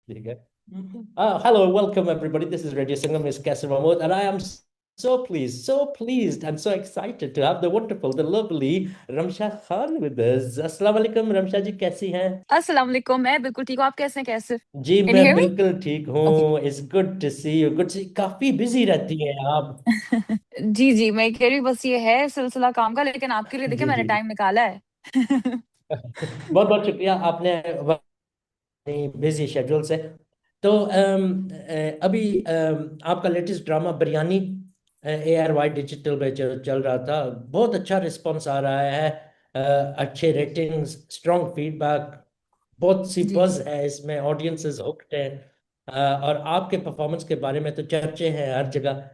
ठीक है. Hello, welcome everybody. This is Radio Sangam, Miss Kasim Mahmood, and I am so pleased, and so excited to have the wonderful, the lovely Ramsha Khan with us. Assalamu alaikum, Ramsha जी कैसी हैं? अस्सलाम वालेकुम। मैं बिल्कुल ठीक हूँ। आप कैसे हैं? कैसे? जी कैन मैं यू हियर मी? बिल्कुल ठीक ओके। हूँ. It's good to see you. Good to see. काफी बिजी रहती हैं आप. जी जी, मैं कह रही हूँ, बस ये है सिलसिला काम का, लेकिन आपके लिए देखिए जी मैंने जी. टाइम निकाला है। बहुत बहुत शुक्रिया आपने बिजी शेड्यूल से. तो अभी आपका latest drama biryani ARY digital में जो चल रहा था, बहुत अच्छा रिस्पॉन्स आ रहा है. अच्छे रेटिंग्स, स्ट्रॉन्ग फीडबैक, बहुत सी जी। बज़ है इसमें, ऑडियंसेस हुक्ड हैं. और आपके परफॉर्मेंस के बारे में तो चर्चे हैं हर जगह.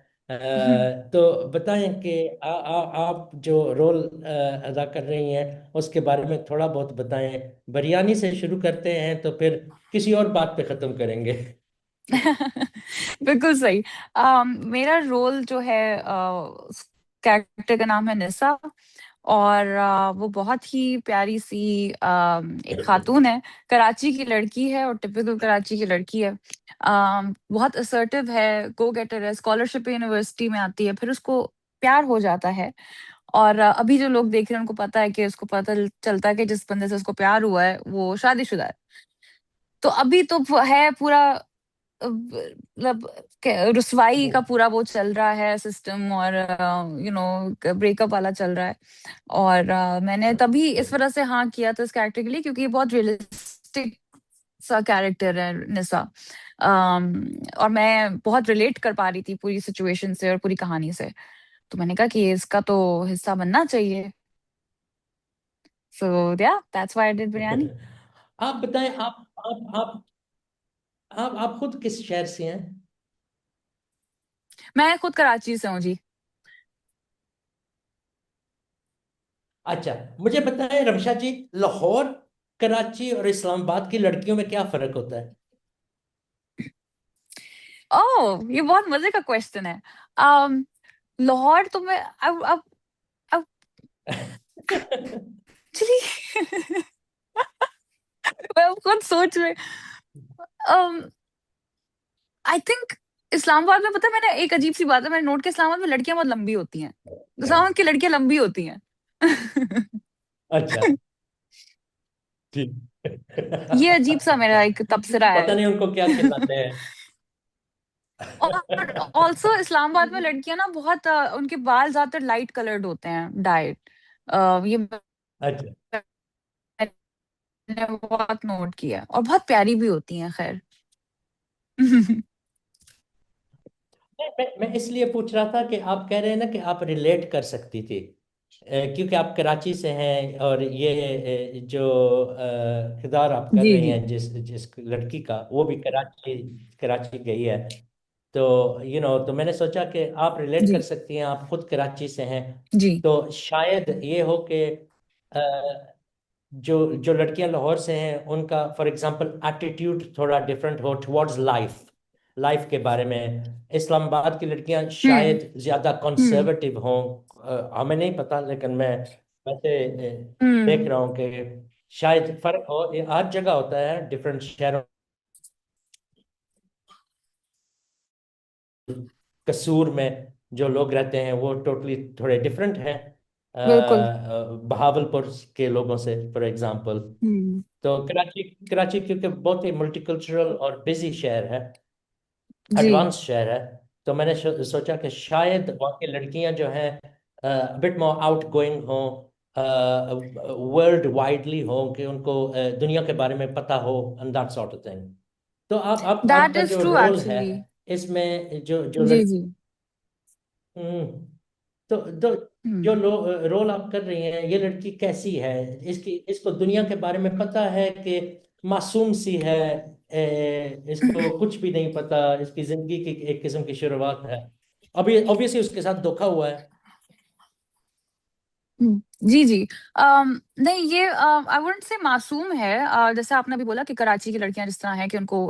तो बताएं कि आप जो रोल अदा कर रही हैं उसके बारे में थोड़ा बहुत बताएं. बिरयानी से शुरू करते हैं तो फिर किसी और बात पे ख़त्म करेंगे. बिल्कुल सही। मेरा रोल जो है, कैरेक्टर का नाम है निसा। और वो बहुत ही प्यारी सी एक खातून है। कराची की लड़की है और टिपिकल कराची की लड़की है। बहुत असर्टिव है, गो गेटर है, स्कॉलरशिप यूनिवर्सिटी में आती है, फिर उसको प्यार हो जाता है। और अभी जो लोग देख रहे हैं उनको पता है कि उसको पता चलता है कि जिस बंदे से उसको प्यार हुआ है वो शादीशुदा है। तो अभी तो वो है पूरा, मतलब रुसवाई का पूरा वो चल रहा है सिस्टम, और ब्रेकअप वाला चल रहा है। और मैंने तभी इस वजह से हाँ किया था इस कैरेक्टर के लिए, क्योंकि ये बहुत रियलिस्टिक सा कैरेक्टर है निसा। और मैं बहुत रिलेट कर पा रही थी पूरी सिचुएशन से और पूरी कहानी से। तो मैंने कहा कि इसका तो हिस्सा बनना चाहिए। सो या that's why I did biryani. आप बताएं, आप खुद किस शहर से हैं? मैं खुद कराची से हूँ जी। अच्छा, मुझे बताएं रमशा जी, लाहौर, कराची और इस्लामाबाद की लड़कियों में क्या फर्क होता है? ओह, ये बहुत मजे का क्वेश्चन है। um, लाहौर तो मैं अब एक्चुअली मैं अब खुद सोच रही। आई थिंक इस्लामाबाद में, पता है, मैंने एक अजीब सी बात है मैंने नोट किया, इस्लामाबाद में लड़कियां बहुत लंबी होती हैं। इस्लामाबाद की लड़कियां लंबी होती हैं। अच्छा, ठीक. ये अजीब सा मेरा एक तबसरा पता है। नहीं उनको क्या खिलाते हैं. और ऑल्सो इस्लामाबाद में लड़कियां ना बहुत उनके बाल ज्यादातर लाइट कलर्ड होते हैं, डाइट। ये अच्छा. मैंने बहुत नोट किया है, और बहुत प्यारी भी होती हैं, खैर। मैं इसलिए पूछ रहा था कि आप कह रहे हैं ना कि आप रिलेट कर सकती थी. क्योंकि आप कराची से हैं, और ये जो किरदार आप कर जी रही जी हैं जिस जिस लड़की का, वो भी कराची कराची गई है. तो तो मैंने सोचा कि आप रिलेट कर जी सकती हैं, आप खुद कराची से हैं. जी। तो शायद ये हो कि जो जो लड़कियां लाहौर से हैं उनका फॉर एग्जांपल एटीट्यूड थोड़ा डिफरेंट हो टुवर्ड्स लाइफ, लाइफ के बारे में. इस्लामाबाद की लड़कियां हम्म शायद ज्यादा हम्म कंजर्वेटिव हों. हमें नहीं पता, लेकिन मैं वैसे देख हम्म। रहा हूँ कि शायद फर्क हो. ये हर जगह होता है, डिफरेंट शहरों. कसूर में जो लोग रहते हैं वो टोटली थोड़े डिफरेंट हैं बिल्कुल। बहावलपुर के लोगों से, फॉर एग्जांपल. हम्म। तो कराची कराची क्योंकि बहुत ही मल्टीकल्चरल और बिजी शहर है, जी। एडवांस शहर है. तो मैंने सोचा कि शायद वहाँ की लड़कियां जो हैं बिट मोर आउट गोइंग हों, वर्ल्ड वाइडली हों, कि उनको दुनिया के बारे में पता हो, and that sort of thing. तो आप दैट आपका इज जो ट्रू रोल है एक्चुअली। इसमें, जो जो जी जी। हम्म, तो जो हम्म। रोल आप कर रही हैं, ये लड़की कैसी है? इसको दुनिया के बारे में पता है कि मासूम सी है, इसको कुछ भी नहीं पता, इसकी जिंदगी की एक किस्म की शुरुआत है. अभी ऑब्वियसली उसके साथ धोखा हुआ है. जी जी। नहीं, ये आई वुडंट से मासूम है। जैसे आपने अभी बोला कि कराची की लड़कियां जिस तरह हैं कि उनको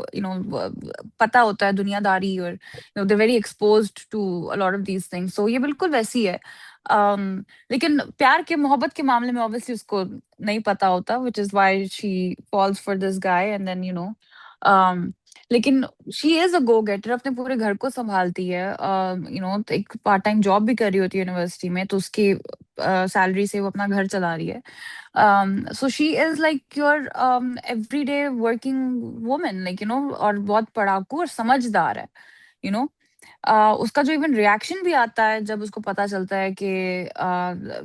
पता होता है दुनियादारी, और they very exposed to a lot of these things, so ये बिल्कुल वैसी है। लेकिन प्यार के मोहब्बत के मामले में ऑब्वियसली उसको नहीं पता होता, which is why she falls for this guy, and then लेकिन she is a go getter, अपने पूरे घर को संभालती है, एक पार्ट टाइम जॉब भी कर रही होती है यूनिवर्सिटी में, तो उसकी सैलरी से वो अपना घर चला रही है. So she is like your everyday working woman, like और बहुत पढ़ाकू और समझदार है. you know उसका जो इवन रिएक्शन भी आता है जब उसको पता चलता है कि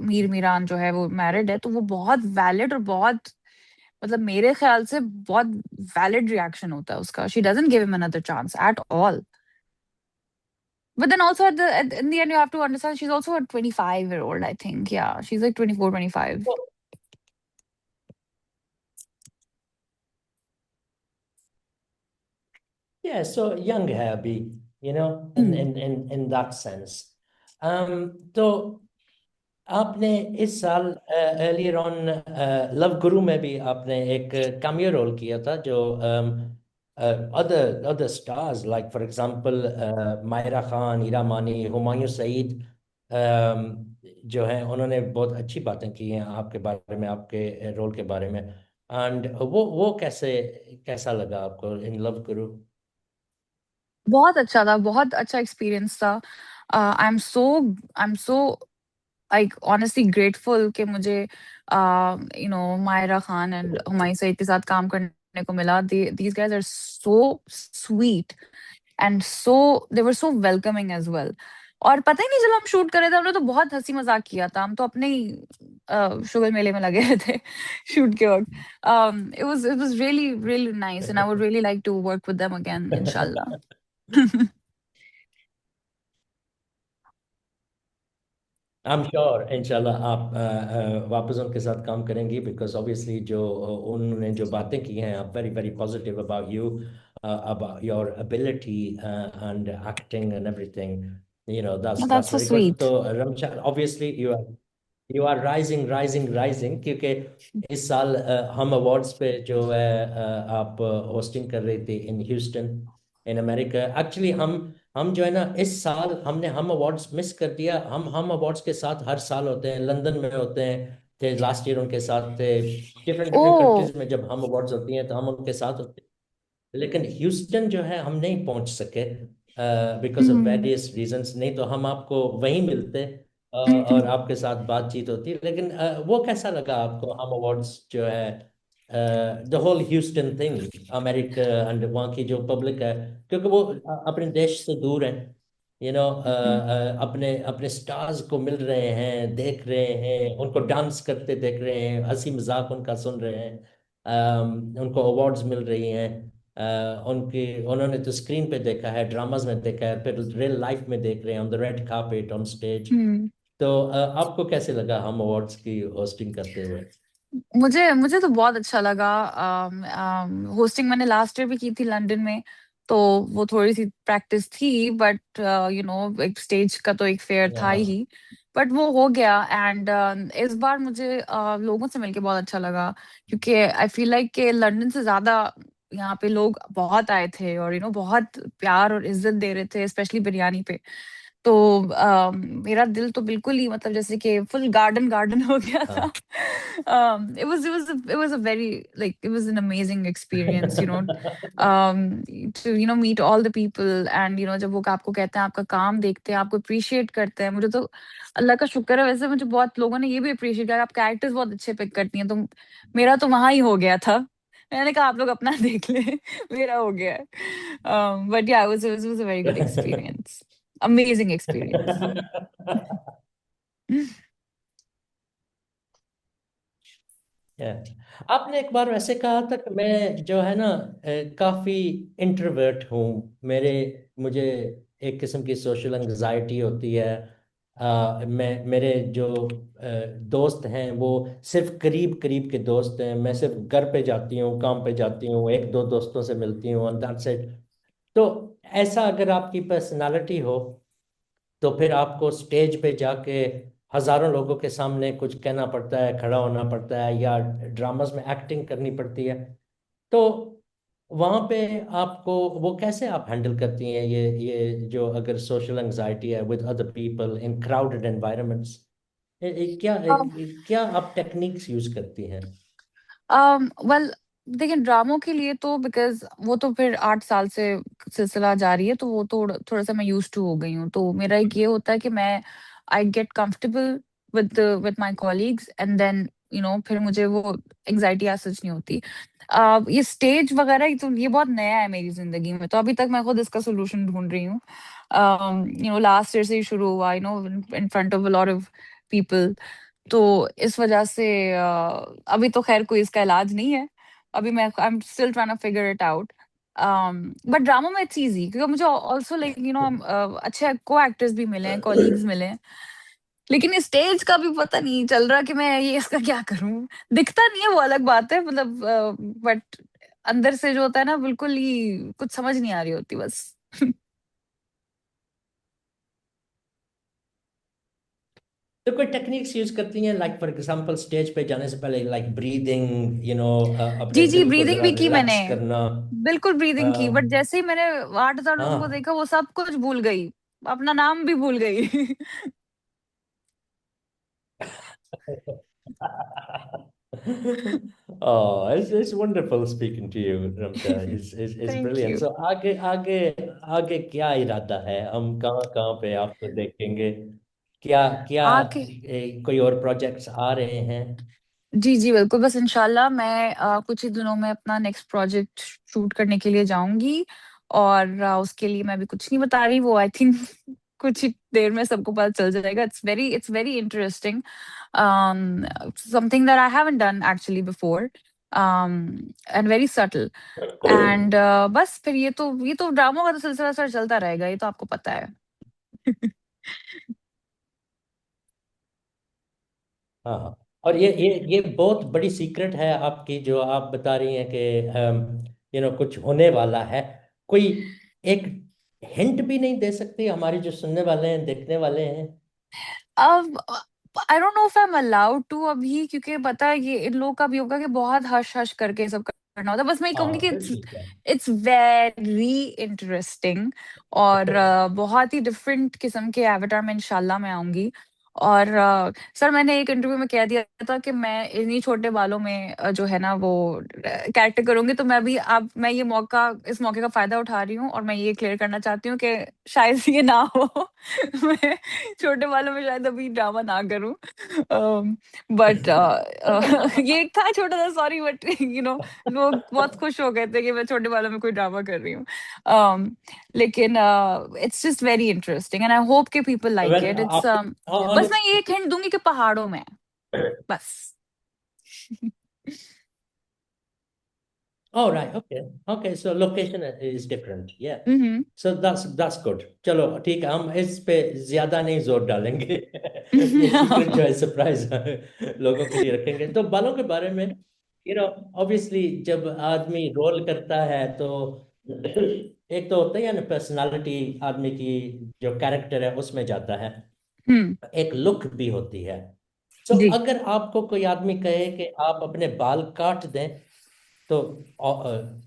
मीर मीरान जो है वो मैरिड है, तो वो बहुत वैलिड और बहुत, मतलब मेरे ख्याल से बहुत वैलिड रिएक्शन होता है उसका. She doesn't give him another chance at all. But then also in the end you have to understand she's also a 25-year-old, I think. Yeah, she's like 24, 25. Yeah, so young है अभी, Hmm. in that sense. तो आपने इस साल earlier on love गुरु में भी आपने एक कैमियो रोल किया था, जो other stars like for example Maira Khan, Hira Mani, Humayun Saeed, जो हैं, उन्होंने बहुत अच्छी बातें की हैं आपके बारे में, आपके रोल के बारे में. एंड वो कैसा लगा आपको इन लव गुरु? बहुत अच्छा था, बहुत अच्छा एक्सपीरियंस था. I am so like honestly grateful कि मुझे मायरा खान एंड हुमायूं सईद के साथ काम करने को मिला. These guys are so sweet and so they were so welcoming as well. और पता ही नहीं, जब हम शूट कर रहे थे हमने तो बहुत हंसी मजाक किया था. हम तो अपने ही शुगर मेले में लगे हुए थे शूट के वक्त. it was really really nice and I would really like to work with them again, inshallah. I am sure इंशाल्लाह आप वापस उनके साथ काम करेंगी, बिकॉज ऑब्वियसली जो उन्होंने जो बातें की हैं, आप very very positive about you, about your ability and acting and everything. Oh, that's that's so very good. sweet. तो Ramsha, obviously you are rising rising rising, क्योंकि इस साल हम अवार्ड्स पे जो है आप होस्टिंग कर रही थी इन ह्यूस्टन, इन अमेरिका. एक्चुअली हम जो है ना, इस साल हमने हम अवार्ड्स मिस कर दिया. हम अवार्ड्स के साथ हर साल होते हैं, लंदन में होते हैं, थे लास्ट ईयर उनके साथ थे. Different different Oh. कंट्रीज में जब हम अवार्ड्स होती हैं तो हम उनके साथ होते हैं. लेकिन ह्यूस्टन जो है हम नहीं पहुंच सके because of Mm. Various reasons. नहीं तो हम आपको वहीं मिलते और आपके साथ बातचीत होती. लेकिन वो कैसा लगा आपको हम अवार्ड्स जो है, the whole Houston thing, America and वहाँ की जो पब्लिक है, क्योंकि वो अपने देश से दूर है. Mm. अपने अपने स्टार्स को मिल रहे हैं, देख रहे हैं, उनको डांस करते देख रहे हैं, हंसी मजाक उनका सुन रहे हैं, उनको अवार्ड्स मिल रही हैं. उन्होंने तो स्क्रीन पे देखा है, ड्रामाज में देखा है, फिर रियल लाइफ में देख रहे हैं on the red carpet on stage. Mm. तो आपको कैसे लगा हम अवार्ड्स की होस्टिंग करते हुए? मुझे मुझे तो बहुत अच्छा लगा. होस्टिंग मैंने लास्ट ईयर भी की थी लंदन में, तो वो थोड़ी सी प्रैक्टिस थी, बट एक स्टेज का तो एक फेयर था हाँ. ही. बट वो हो गया. एंड इस बार मुझे लोगों से मिलके बहुत अच्छा लगा, क्योंकि आई फील लाइक कि लंदन से ज्यादा यहाँ पे लोग बहुत आए थे और बहुत प्यार और इज्जत दे रहे थे, स्पेशली बिरयानी पे. तो मेरा दिल तो बिल्कुल ही, मतलब जैसे कि फुल गार्डन गार्डन हो गया था. हाँ. It was a very, like, it was an amazing experience, to meet all the people. And जब वो आपको कहते हैं, आपका काम देखते हैं, आपको अप्रिशिएट करते हैं, मुझे तो अल्लाह का शुक्र है. वैसे मुझे बहुत लोगों ने ये भी अप्रिशिएट किया, आप कैरेक्टर्स बहुत अच्छे पिक करती हैं, तो मेरा तो वहां ही हो गया था. मैंने कहा आप लोग अपना देख ले, मेरा हो गया है. But yeah, it was a very good experience. Amazing experience. आपने एक बार वैसे कहा था कि मैं जो है ना काफी इंट्रोवर्ट हूँ. मुझे एक किस्म की सोशल एंजाइटी होती है. मेरे जो दोस्त हैं वो सिर्फ करीब करीब के दोस्त हैं. मैं सिर्फ घर पे जाती हूँ, काम पे जाती हूँ, एक दो दोस्तों से मिलती हूँ, एंड दैट्स इट. तो ऐसा अगर आपकी पर्सनालिटी हो, तो फिर आपको स्टेज पे जाके हजारों लोगों के सामने कुछ कहना पड़ता है, खड़ा होना पड़ता है, या ड्रामास में एक्टिंग करनी पड़ती है. तो वहां पे आपको वो कैसे आप हैंडल करती हैं, ये जो अगर सोशल एंजाइटी है with other people in crowded environments? क्या Um, क्या आप टेक्निक्स यूज करती हैं? well, देखिए ड्रामों के लिए तो बिकॉज वो तो फिर 8 साल से सिलसिला जारी है, तो वो तो थोड़ा सा मैं यूज टू हो गई हूँ। तो मेरा एक ये होता है कि मैं I get comfortable with my colleagues and then फिर मुझे वो एंजाइटी आज सच नहीं होती। ये स्टेज वगैरह तो ये बहुत नया है मेरी जिंदगी में, तो अभी तक मैं खुद इसका सोल्यूशन ढूंढ रही हूँ। लास्ट ईयर से ही शुरू हुआ, in front of a lot of people. तो इस वजह से अभी तो खैर कोई इसका इलाज नहीं है। अभी मैं I am still trying to figure it out. But drama में इट्स इजी क्योंकि मुझे ऑल्सो लाइक अच्छे को एक्टर्स भी मिले हैं, कॉलीग्स मिले हैं। लेकिन स्टेज का भी पता नहीं चल रहा कि मैं ये इसका क्या करूं। दिखता नहीं है वो अलग बात है, मतलब बट अंदर से जो होता है ना, बिल्कुल ही कुछ समझ नहीं आ रही होती बस। तो कोई टेक्निक्स यूज करती हैं, लाइक फॉर एग्जांपल स्टेज पे जाने से पहले, लाइक ब्रीदिंग, अपने जी जी, दिल को ब्रीदिंग जरा भी की मैंने। रिलैक्स करना। बिल्कुल ब्रीदिंग की, बट अम, जैसे ही मैंने 8,000 लोगों को हाँ। देखा वो सब कुछ भूल गई, अपना नाम भी भूल गई। Oh, it's wonderful speaking to you, Ramta. It's thank brilliant. You. So आगे आगे आगे क्या इरादा है? हम कहाँ कहाँ पे आपको देखेंगे? क्या क्या आके कोई और प्रोजेक्ट्स आ रहे हैं? जी जी बिल्कुल, बस इंशाल्लाह मैं कुछ ही दिनों में अपना नेक्स्ट प्रोजेक्ट शूट करने के लिए जाऊंगी। और उसके लिए मैं अभी कुछ नहीं बता रही, वो आई थिंक कुछ ही देर में सबको पता चल जाएगा। It's very interesting, something that I haven't done actually before, and very subtle. And बस फिर ये तो ड्रामों का तो सिलसिला सर चलता रहेगा, ये तो आपको पता है। हाँ हाँ। और ये बहुत बड़ी सीक्रेट है आपकी, जो आप बता रही हैं कि कुछ होने वाला है। कोई एक हिंट भी नहीं दे सकती हमारे जो सुनने वाले हैं, देखने वाले हैं? अब I don't know if I am allowed to अभी, क्योंकि पता है ये इन लोगों का भी होगा कि बहुत हश हश करके सब करना होता है। बस मैं ये कहूंगी हाँ, कि फिर इट्स ठीक है। It's very interesting. और बहुत ही डिफरेंट किस्म के एवेटार में इंशाल्लाह मैं आऊंगी। और सर मैंने एक इंटरव्यू में कह दिया था कि मैं इन्हीं छोटे बालों में जो है ना वो कैरेक्टर करूंगी। तो मैं भी अब मैं इस मौके का फायदा उठा रही हूँ और मैं ये क्लियर करना चाहती हूँ कि शायद ये ना हो। मैं छोटे बालों में शायद अभी ड्रामा ना करूं। बट ये एक था छोटा सा, सॉरी, बट लोग बहुत खुश हो गए थे कि मैं छोटे बालों में कोई ड्रामा कर रही हूँ। लेकिन it's just very interesting and I hope के people like well, it. It's आप बस मैं ये एक हिंट दूंगी कि पहाड़ों में है, बस। Oh, right. Okay. Okay. So location is different. Yeah. Hmm. So that's good. चलो ठीक है, हम इस पे ज्यादा नहीं जोर डालेंगे। ये सीक्रेट जो है सरप्राइज लोगों के लिए रखेंगे। तो बालों के बारे में, ऑब्वियसली जब आदमी रोल करता है तो एक तो होता ही है ना, पर्सनालिटी आदमी की जो कैरेक्टर है उसमें जाता है। हम्म। एक लुक भी होती है। तो जी। अगर आपको कोई आदमी कहे कि आप अपने बाल काट दें, तो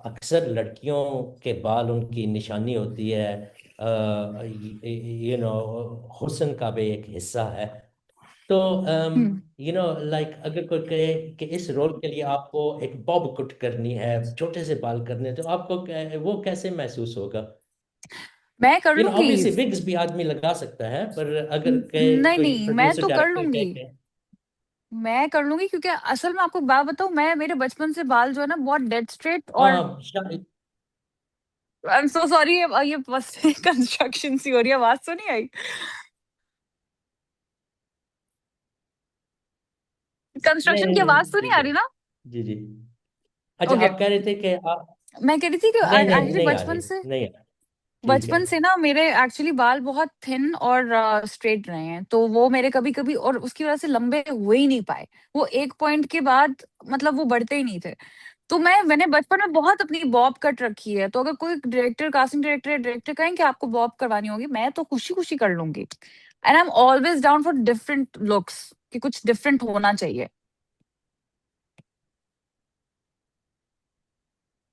अक्सर लड़कियों के बाल उनकी निशानी होती है, हुस्न का भी एक हिस्सा है। तो हम्म। लाइक अगर कोई कहे कि इस रोल के लिए आपको एक बॉब कट करनी है, छोटे से बाल करने हैं, तो आपको वो कैसे महसूस होगा? मैं कर लूंगी। ऑब्वियसली विग्स भी आदमी लगा सकता है, पर अगर नहीं कोई नहीं, मैं प्रोड्यूसर तो कर डायरेक्टर कहे लूंगी। कि मैं कर लूंगी क्योंकि असल में आपको बात बताऊं, मैं मेरे बचपन से बाल जो है ना बहुत डेड स्ट्रेट। और हाँ शायद। आई एम सो सॉरी, ये बस कंस्ट्रक्शन सी हो रही है, आवाज तो नहीं आई? नहीं कंस्ट्रक्शन की नहीं, आवाज तो नहीं ठीक आ है। रही ना? जी जी। अच्छा, ओके। आप कह रहे थे कि आप। मैं कह रही थी कि नहीं नहीं, एक्चुअली नहीं आ रही, नहीं आ रही। ठीक है। बचपन से ना मेरे एक्चुअली बाल बहुत थिन और स्ट्रेट रहे हैं, तो वो मेरे कभी कभी और उसकी वजह से लंबे हुए ही नहीं पाए। वो एक पॉइंट के बाद मतलब वो बढ़ते ही नहीं थे। तो मैंने बचपन में बहुत अपनी बॉब कट रखी है। तो अगर कोई डायरेक्टर, कास्टिंग डायरेक्टर या डायरेक्टर कहें कि आपको बॉब करवानी होगी, मैं तो खुशी खुशी कर लूंगी। And I am always down for different looks, कि कुछ डिफरेंट होना चाहिए।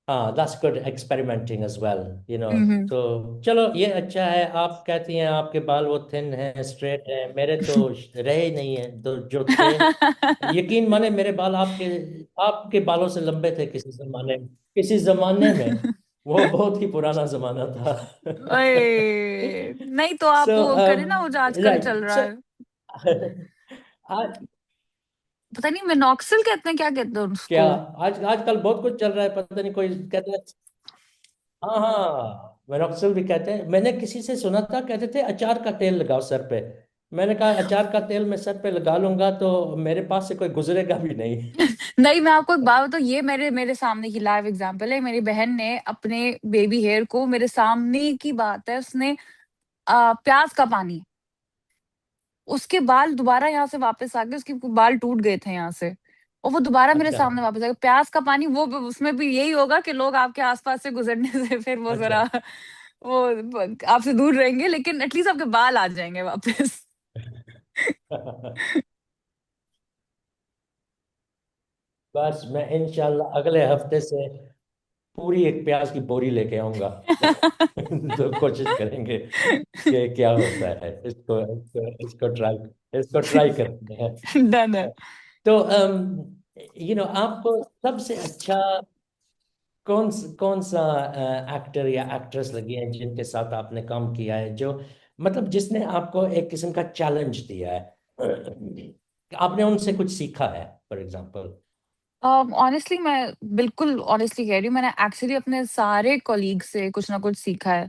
हाँ, that's good experimenting as well, you know। हम्म। तो चलो, ये अच्छा है। आप कहती हैं आपके बाल वो थिन हैं, स्ट्रेट हैं, मेरे तो रहे ही नहीं हैं, तो जो थे, यकीन माने मेरे बाल आपके आपके बालों से लंबे थे किसी जमाने में। वो बहुत ही पुराना जमाना था। ओए नहीं तो सो आप वो करें ना, वो जो आजकल चल राइट, रहा सो है, पता नहीं मिनॉक्सिल कहते हैं, क्या कहते हैं क्या, उसको। आज आजकल बहुत कुछ चल रहा है, पता नहीं, कोई कहते हैं। हाँ हाँ, वेरोक्सिल भी कहते हैं। मैंने किसी से सुना था, कहते थे अचार का तेल लगाओ सर पे। मैंने कहा अचार का तेल मैं सर पे लगा लूंगा तो मेरे पास से कोई गुजरेगा भी नहीं। नहीं मैं आपको एक बात बताऊं, ये मेरे मेरे सामने की लाइव एग्जांपल है। मेरी बहन ने अपने बेबी हेयर को, मेरे सामने की बात है, उसने प्याज का पानी, उसके बाल दोबारा यहाँ से वापस आ गए, उसके बाल टूट गए थे यहाँ से, और वो दोबारा मेरे अच्छा सामने वापस आ गए। प्याज का पानी, वो उसमें भी यही होगा कि लोग आपके आसपास से गुजरने से फिर वो अच्छा। जरा वो आपसे दूर रहेंगे, लेकिन एटलीस्ट आपके बाल आ जाएंगे वापस। बस मैं इंशाल्लाह अगले हफ्ते से पूरी एक प्याज की बोरी लेके आऊंगा। तो कोशिश करेंगे कि क्या होता है, इसको ट्राई करते हैं। डन है। तो आपको सबसे अच्छा कौन सा एक्टर या एक्ट्रेस लगी है जिनके साथ आपने काम किया है, जो मतलब जिसने आपको एक किस्म का चैलेंज दिया है, आपने उनसे कुछ सीखा है, फॉर एग्जांपल? ऑनेस्टली मैं बिल्कुल ऑनेस्टली कह रही हूँ, मैंने एक्चुअली अपने सारे कोलीग से कुछ ना कुछ सीखा है।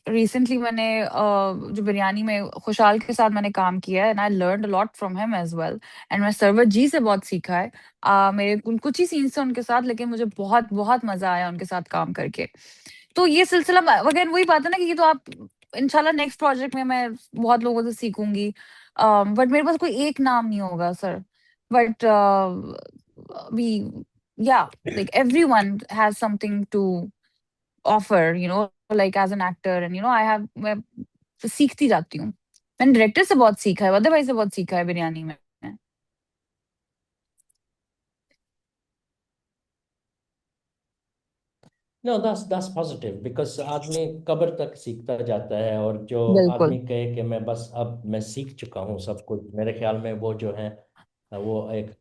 रिसेंटली मैंने जो बिरयानी में खुशहाल के साथ मैंने काम किया है, and I learned a lot from him as well. And मैं सरवत जी से बहुत सीखा है। मेरे कुछ ही सीन्स थे उनके साथ, लेकिन मुझे बहुत बहुत मजा आया उनके साथ काम करके। तो ये सिलसिला वगैरह वही बात है ना कि ये तो आप इंशाल्लाह नेक्स्ट प्रोजेक्ट में मैं बहुत लोगों से सीखूंगी। बट मेरे पास कोई एक नाम नहीं होगा sir. But we yeah, like everyone has something to offer, like as an actor, and मैं सीखती जाती हूँ। मैंने डायरेक्टर से बहुत सीखा है, वादे भाई से बहुत सीखा है बिरयानी में। नो, दैट्स पॉजिटिव, बिकॉज आदमी कब्र तक सीखता जाता है, और जो बिल्कुल। आदमी कहे कि मैं बस अब मैं सीख चुका हूँ सब कुछ, मेरे ख्याल में वो जो है वो एक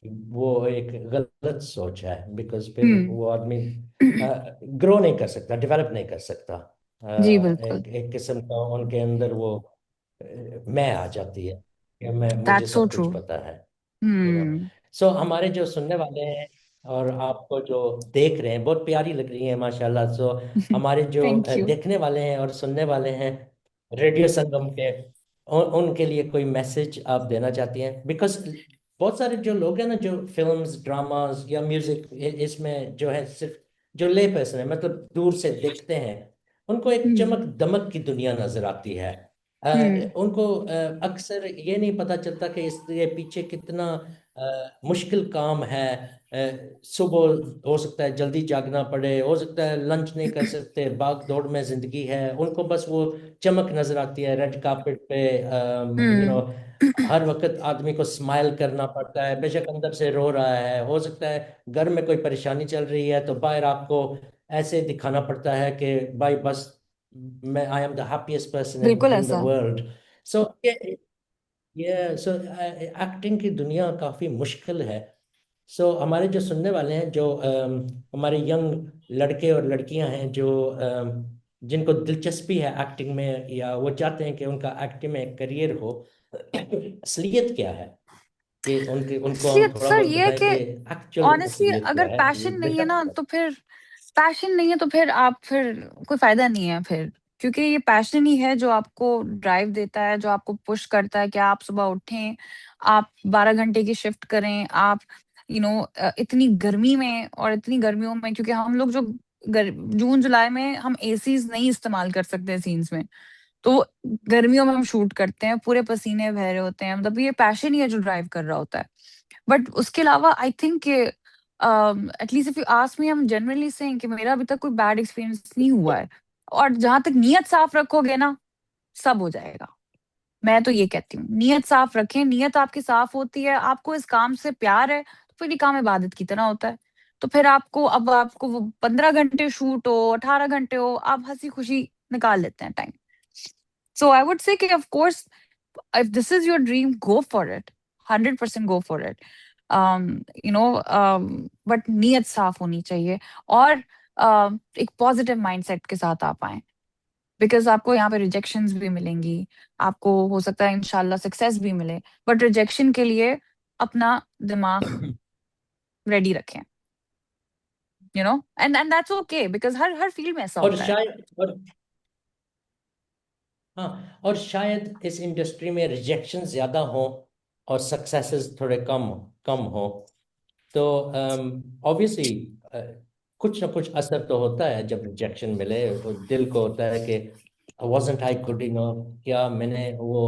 वो एक गलत सोच है, बिकॉज फिर हम्म। वो आदमी ग्रो नहीं कर सकता, डेवलप नहीं कर सकता। जी बिल्कुल। एक एक किस्म का उनके अंदर वो मैं आ जाती है कि मैं मुझे दैट्स सो सब ट्रू। कुछ पता है, यू नो। हम्म। सो हमारे जो सुनने वाले हैं और आपको जो देख रहे हैं, बहुत प्यारी लग रही है माशाल्लाह। सो हमारे जो थैंक यू। देखने वाले हैं और सुनने वाले हैं रेडियो संगम के, उनके लिए कोई मैसेज आप देना चाहती हैं? बिकॉज बहुत सारे जो लोग हैं ना, जो फिल्म्स, ड्रामास या म्यूजिक, इसमें जो है सिर्फ जो ले पर्सन है, मतलब दूर से देखते हैं, उनको एक हम्म। चमक दमक की दुनिया नजर आती है। हम्म। उनको अक्सर ये नहीं पता चलता कि इसके पीछे कितना मुश्किल काम है। सुबह हो सकता है जल्दी जागना पड़े, हो सकता है लंच नहीं कर सकते, भाग दौड़ में जिंदगी है, उनको बस वो चमक नजर आती है रेड कार्पेट पे। हम्म। हर वक्त आदमी को स्माइल करना पड़ता है, बेशक अंदर से रो रहा है, हो सकता है घर में कोई परेशानी चल रही है तो बाहर आपको ऐसे दिखाना पड़ता है कि भाई बस मैं I am the happiest person in बिल्कुल इन द ऐसा। वर्ल्ड। सो ये सो एक्टिंग की दुनिया काफी मुश्किल है। सो हमारे जो सुनने वाले हैं, जो हमारे यंग लड़के और लड़कियां हैं, जो जिनको दिलचस्पी है एक्टिंग में, या वो चाहते हैं कि उनका एक्टिंग में करियर हो, असलियत क्या है, कि उनके उनको इसलिए हम थोड़ा सर बहुत ये है बताएं कि कि एक्चुअल ऑनेस्टली असलियत क्या अगर है। पैशन नहीं है बेशक। ना तो फिर, पैशन नहीं है तो फिर आप फिर कोई फायदा नहीं है फिर। क्योंकि ये पैशन ही है जो आपको ड्राइव देता है, जो आपको पुश करता है कि आप सुबह उठें, आप 12 घंटे की शिफ्ट करें, आप इतनी गर्मी में और इतनी गर्मियों में, क्योंकि हम लोग जो जून जुलाई में हम एसीज नहीं इस्तेमाल कर सकते सीन्स में, तो गर्मियों में हम शूट करते हैं, पूरे पसीने बह रहे होते हैं, मतलब ये पैशन ही है जो ड्राइव कर रहा होता है। बट उसके अलावा I think at least if you ask me, I am generally saying कि मेरा अभी तक कोई बैड एक्सपीरियंस नहीं हुआ है। और जहां तक नियत साफ रखोगे ना, सब हो जाएगा। मैं तो ये कहती हूँ, नियत साफ रखें, नियत आपकी साफ होती है, आपको इस काम से प्यार है, तो फिर ये काम इबादत की तरह होता है। तो फिर आपको, अब आपको वो 15 घंटे शूट हो, 18 घंटे हो, आप हंसी खुशी निकाल लेते हैं time. So I would say कि of course, if this is your dream, go for it. 100% go for it. You know, but नीयत साफ होनी चाहिए, और एक पॉजिटिव माइंडसेट के साथ आप आए, बिकॉज आपको यहाँ पे रिजेक्शंस भी मिलेंगी. आपको हो सकता है इंशाल्लाह सक्सेस भी मिले, बट रिजेक्शन के लिए अपना दिमाग रेडी रखें. And that's okay, because her her field में ऐसा और होता है. शायद और हाँ, और शायद इस इंडस्ट्री में रिजेक्शन ज्यादा हो और सक्सेसेस थोड़े कम कम हो, तो ऑब्वियसली कुछ ना कुछ असर तो होता है जब रिजेक्शन मिले, तो दिल को होता है कि wasn't I good enough, क्या मैंने वो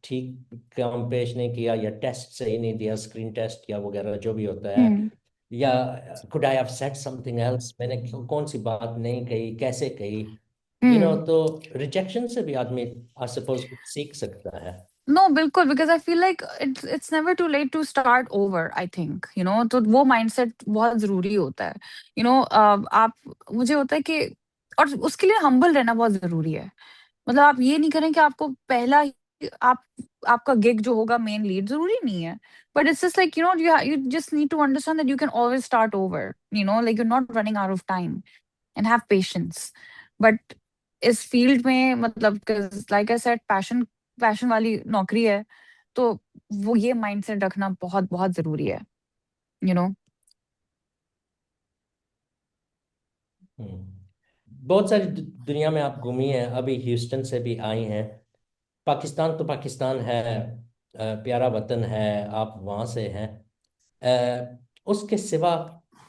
ठीक काम पेश नहीं किया, या टेस्ट सही नहीं दिया, स्क्रीन टेस्ट या वगैरह जो भी होता है, हम्म. या could I have said something else, मैंने कौन सी बात नहीं कही, कैसे कही, हम्म. तो रिजेक्शन से भी आदमी आई सपोज सीख सकता है। नो, बिल्कुल, because I feel like it's never too late to start over, I think. तो वो माइंडसेट बहुत जरूरी होता है. आप, मुझे होता है कि, और उसके लिए हम्बल रहना बहुत जरूरी है. मतलब आप ये नहीं करें कि आपको पहला ही, आप आपका गिग जो होगा मेन लीड, जरूरी नहीं है. But it's just like, you just need to understand that you can always start over. Like you not running out of time, and have patience. But इस फील्ड में, मतलब, like I said, passion passion वाली नौकरी है, तो वो ये mindset रखना बहुत बहुत जरूरी है. यू नो बहुत सारी दुनिया में आप घूमी हैं, अभी ह्यूस्टन से भी आई हैं। पाकिस्तान तो पाकिस्तान है, प्यारा वतन है, आप वहाँ से हैं। उसके सिवा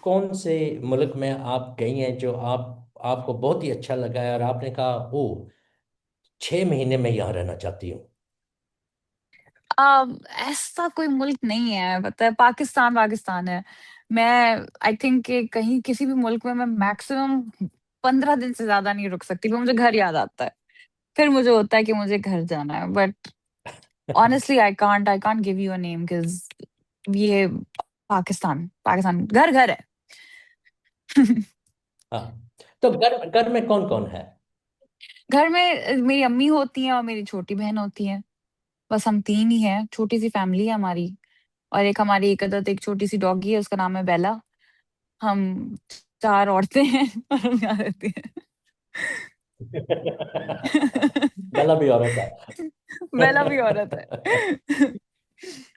कौन से मुल्क में आप गई हैं जो आपको बहुत ही अच्छा लगा है और आपने कहा ओ 6 महीने में यहाँ रहना चाहती हूँ? ऐसा कोई मुल्क नहीं है, पता है, पाकिस्तान पाकिस्तान है. मैं, आई थिंक कि कहीं किसी भी मुल्क में मैं मैक्सिमम 15 दिन से ज्यादा नहीं रुक सकती, फिर मुझे घर याद आता है. फिर मुझे होता है कि मुझे घर जाना है. But honestly I can't give you a name, because ये पाकिस्तान पाकिस्तान घर घर है. हाँ, तो घर घर में कौन कौन है? घर में मेरी अम्मी होती हैं और मेरी छोटी बहन होती है. बस हम तीन ही हैं, छोटी सी फैमिली है हमारी. और एक हमारी एक अदद, एक छोटी सी डॉगी है, उसका नाम है बेला. हम चार औरतें हैं और हम यहाँ रहते हैं. बेला भी औरत है। बेला भी औरत है.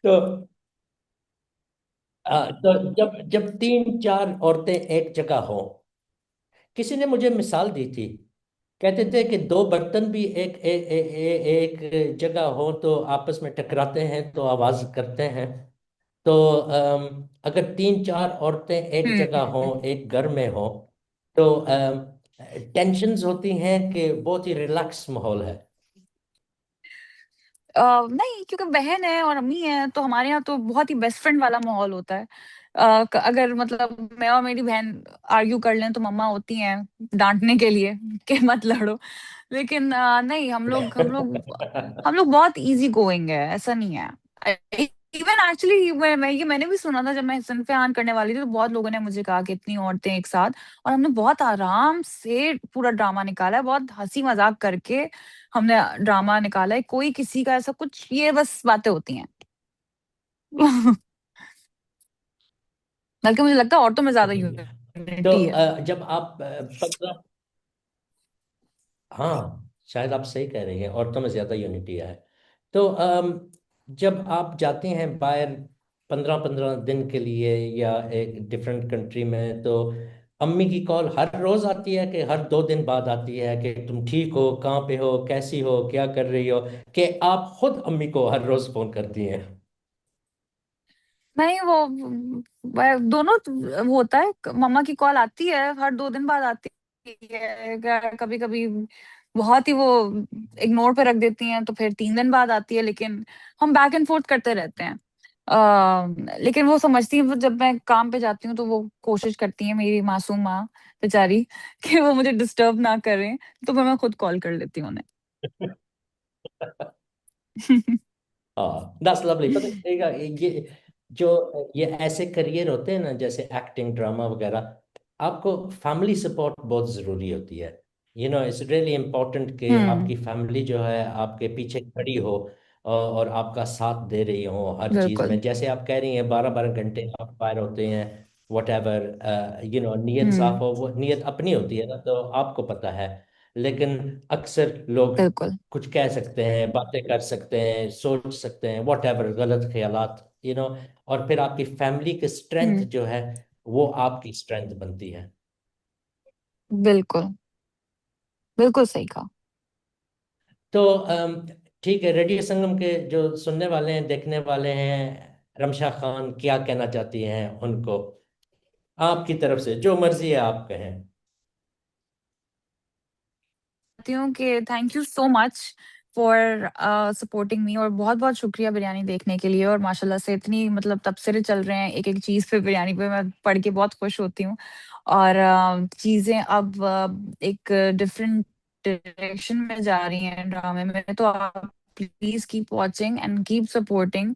तो तो जब जब 3 4 औरतें एक जगह हो, किसी ने मुझे मिसाल दी थी, कहते थे कि 2 बर्तन भी एक जगह हो तो आपस में टकराते हैं तो आवाज करते हैं। तो अगर 3 4 औरतें एक जगह हो, हम्म. एक घर में हो, तो टेंशन्स होती हैं कि बहुत ही रिलैक्स माहौल है? नहीं, क्योंकि बहन है और अम्मी है, तो हमारे यहाँ तो बहुत ही बेस्ट फ्रेंड वाला माहौल होता है. अगर मतलब मैं और मेरी बहन आर्ग्यू कर लें, तो मम्मा होती हैं डांटने के लिए कि मत लड़ो. लेकिन नहीं, हम लोग बहुत इजी गोइंग है, ऐसा नहीं है. इवन एक्चुअली मैंने भी सुना था, जब मैं सनफे ऑन करने वाली थी, तो बहुत लोगों ने मुझे कहा कि इतनी औरतें एक साथ, और हमने बहुत आराम से पूरा ड्रामा निकाला है, बहुत हंसी मजाक करके हमने ड्रामा निकाला है. कोई किसी का ऐसा कुछ, ये बस बातें होती हैं. बल्कि मुझे लगता है औरतों में ज्यादा तो यूनिटी है. जब आप 15, हाँ शायद आप सही कह रही हैं, औरतों में ज्यादा यूनिटी है। तो जब आप जाते हैं बाहर 15 15 दिन के लिए या एक डिफरेंट कंट्री में, तो अम्मी की कॉल हर रोज आती है कि हर 2 दिन बाद आती है कि तुम ठीक हो, कहाँ पे हो, कैसी हो, क्या कर रही हो, कि आप खुद अम्मी को हर रोज फोन करती हैं? नहीं, वो दोनों वो होता है. मम्मा की कॉल आती है, हर 2 दिन बाद आती है. कभी कभी बहुत ही वो इग्नोर पे रख देती हैं, तो फिर 3 दिन बाद आती है. लेकिन हम बैक एंड फोर्थ करते रहते हैं. लेकिन वो समझती है, वो जब मैं काम पे जाती हूँ, तो वो कोशिश करती है, मेरी मासूम माँ बेचारी, कि वो मुझे डिस्टर्ब ना करें. तो फिर मैं खुद कॉल कर लेती हूँ हाँ, दैट्स लवली। पता है, ये जो ये ऐसे करियर होते हैं ना, जैसे एक्टिंग, ड्रामा वगैरह, आपको फैमिली सपोर्ट बहुत ज़रूरी होती है। इट्स रियली इम्पोर्टेंट कि हम्म। आपकी फैमिली जो है आपके पीछे खड़ी हो और आपका साथ दे रही हो हर चीज़ बिल्कुल। में। जैसे आप कह रही हैं 12 12 घंटे आप फायर होते हैं, वट एवर, नीयत साफ हम्म। हो, वो नीयत अपनी होती है ना, तो आपको पता है। लेकिन अक्सर लोग बिल्कुल। कुछ कह सकते हैं, बातें कर सकते हैं, सोच सकते हैं, वट एवर, गलत ख्यालात, और फिर आपकी फैमिली की स्ट्रेंथ हम्म। जो है वो आपकी स्ट्रेंथ बनती है। बिल्कुल। बिल्कुल सही कहा। तो ठीक है, रेडियो संगम के जो सुनने वाले हैं, देखने वाले हैं, रमशा खान क्या कहना चाहती हैं उनको, आपकी तरफ से जो मर्जी है आप कहें। चाहती हूँ कि thank you so much for supporting me, और बहुत बहुत शुक्रिया बिरयानी देखने के लिए। और माशाल्लाह से इतनी मतलब तबसरे चल रहे हैं एक एक चीज पे, बिरयानी पे मैं पढ़ के बहुत खुश होती हूँ। और चीजें अब एक डिफरेंट डायरेक्शन में जा रही हैं ड्रामे में, तो आप please keep watching and keep supporting.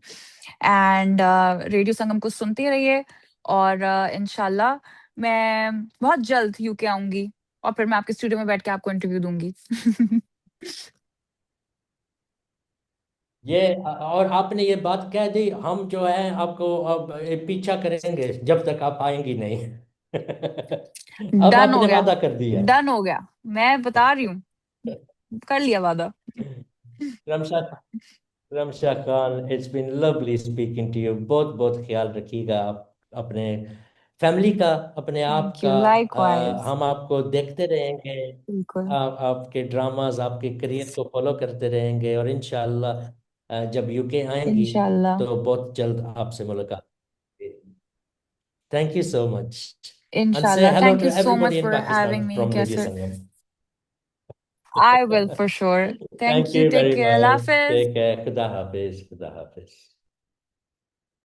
And radio Sangam को सुनते रहिए। और इंशाल्लाह मैं बहुत जल्द यूके आऊंगी, और फिर मैं आपके स्टूडियो में बैठ के आपको इंटरव्यू दूंगी। और आपने ये बात कह दी, हम जो है आपको अब पीछा करेंगे जब तक आप आएंगी नहीं। अब डन हो आपने गया। वादा कर दिया। डन हो गया। मैं बता रही हूँ, कर लिया वादा। Ramsha Ramsha Khan, it's been lovely speaking to you. बहुत बहुत ख्याल रखिएगा आप अपने फैमिली का, अपने आप थैंक का। You, likewise. हम आपको देखते रहेंगे, बिल्कुल। आपके ड्रामाज, आपके करियर को फॉलो करते रहेंगे, और इंशाल्लाह जब यूके आएंगी इंशाल्लाह। तो बहुत जल्द आपसे मुलाकात होगी। Thank you so much. And say इंशाल्लाह। hello thank to you so much everybody in for Pakistan having me from Radio Qaiser. Sangam. I will for sure. Thank Thank you, you take very care, अल्लाह much. हाफिज। Take care. Khuda Hafiz. Khuda Hafiz.